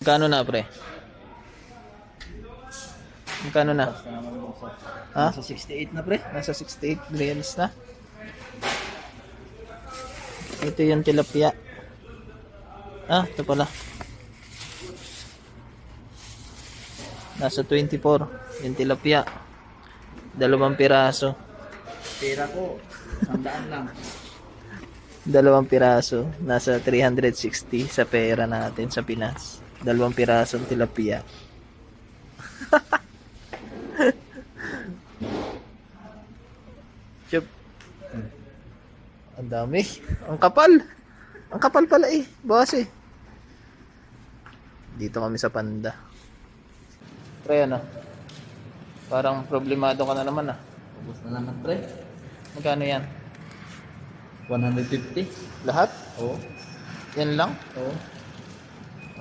Magkano na, pre? Magkano na? Ha? Nasa 68 na, pre. Nasa 68 reals na. Ito yung tilapia. Ah, ito pala. Nasa 24 yung tilapia. 2 piraso. Pera ko, 100 lang. 2 piraso. Nasa 360 sa pera natin sa Pinas. 2 pirasong tilapia. Chup. Ang dami. Ang kapal. Ang kapal pala eh. Boss eh. Dito kami sa Panda. Pre, ano? Parang problemado ka na naman ah. Ubus na naman, pre. Magkano yan? 150. Lahat? Oo. Yan lang? Oo.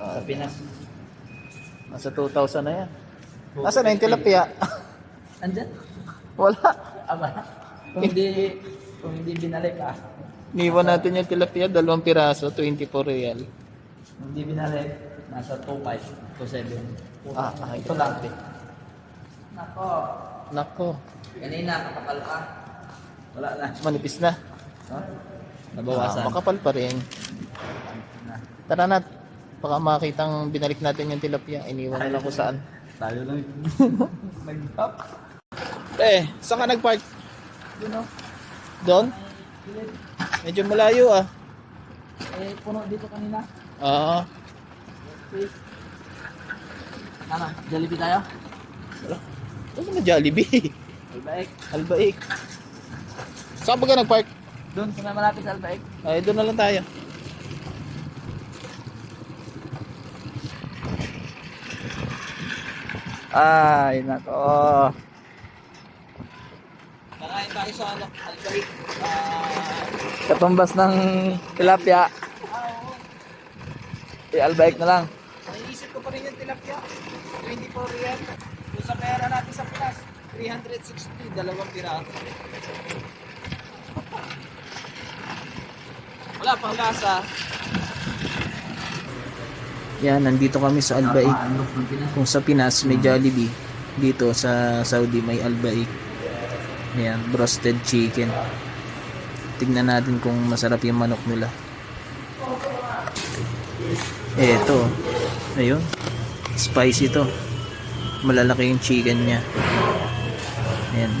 Sa Pinas. Nasa 2,000 na yan. Nasaan na yung tilapia? Andyan? Wala. Aba. Kung hindi binalik Niwan natin yung tilapia. 2 piraso. 24 real. Kung hindi binalik, nasa 2.5, 2.7. Ito lang. Nako. Nako. Kanina, kapapal ka. Wala na. Manipis na. Nabawasan. Makapal pa rin. Tara na. Baka makitang binalik natin yung tilapia. Iniwan na lang kung saan. Tayo lang. Nag-top. Saan ka nag-park? Doon o. Doon? Medyo malayo ah. Puno dito kanina. Oo. Please. Ano? Jollibee tayo? Ito na Jollibee. Albaik. Albaik. Saan ba ka nag-park? Doon sa may malapit sa Albaik. Ay, doon na lang tayo. Ay, nako. Nakain tayo sa Albaik. Katumbas ng tilapia. Albaik na lang. Naisip ko pa rin yung tilapia. 24 real. Kung sa pera natin sa Pinas, 360, 2 piraso. Wala pang lasa. Yan, nandito kami sa Albaik. Kung sa Pinas may Jollibee, dito sa Saudi may Albaik. Ayan, roasted chicken. Tignan natin kung masarap yung manok nila. Eto. Ayun. Spicy to. Malalaki yung chicken niya. Ayan.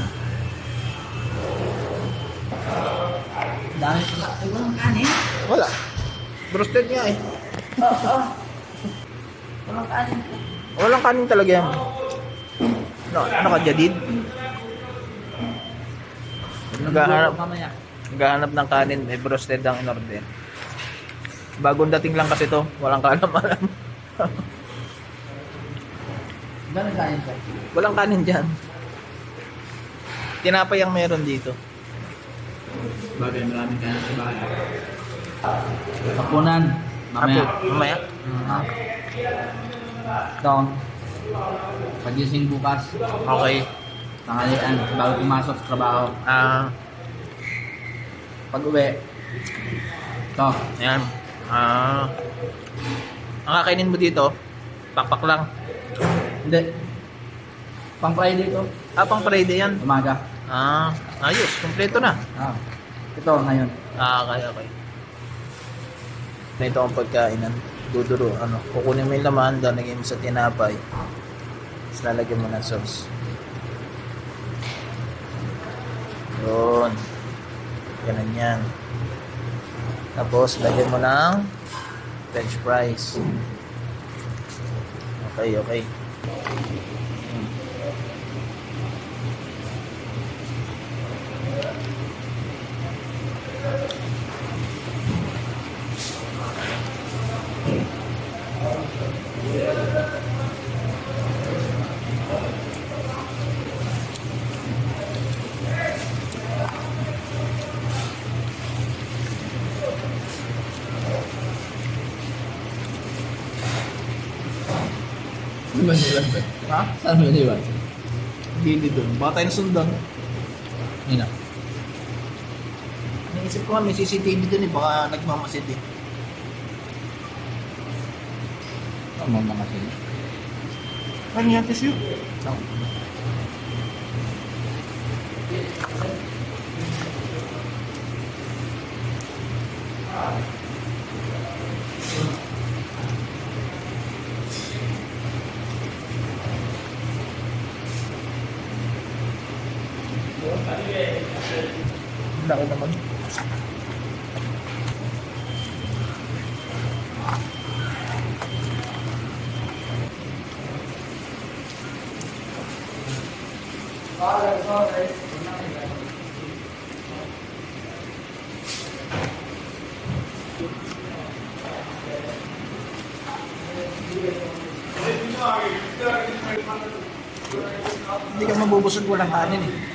Dahil walang kanin. Wala. Roasted nga eh. Oo. Walang kanin. Walang kanin talaga yan. No, ano ka, Jadid? Naghahanap, Mamaya. naghahanap ng kanin, may roasted ang in-order. Bagong dating lang kasi to, walang kaalam-alam. Gano'n kanin ka? Walang kanin dyan. Tinapay ang meron dito. Bagay, maraming kanin sa bahay. Hapunan. Mamaya. Mamaya? Ito. Pagising bukas. Okay. Tanghalian. Bago pumasok sa trabaho. Pag uwi. Ito. Ayan. Ang kakainin mo dito, pakpak lang. Hindi. Pang Friday ito. Pang Friday yan. Umaga. Ayos. Kompleto na. Ito ngayon. Okay. Ito ang pagkainan. Duduro, kukunin mo yung laman, lalagyan mo sa tinapay. Tapos lalagyan mo ng sauce. Yun. Ganun yan. Tapos, lagyan mo ng French fries. Okay. Saan ba niliwan? Ha? Saan ba niliwan? Hindi doon. Baka tayo nasundan. Nina. Naisip ko nga may CCTV doon eh. Baka nagmamasid eh. Sumama kasi. Ano yan, tissue? Laki naman. Hindi ka mabubusog walang kanin eh.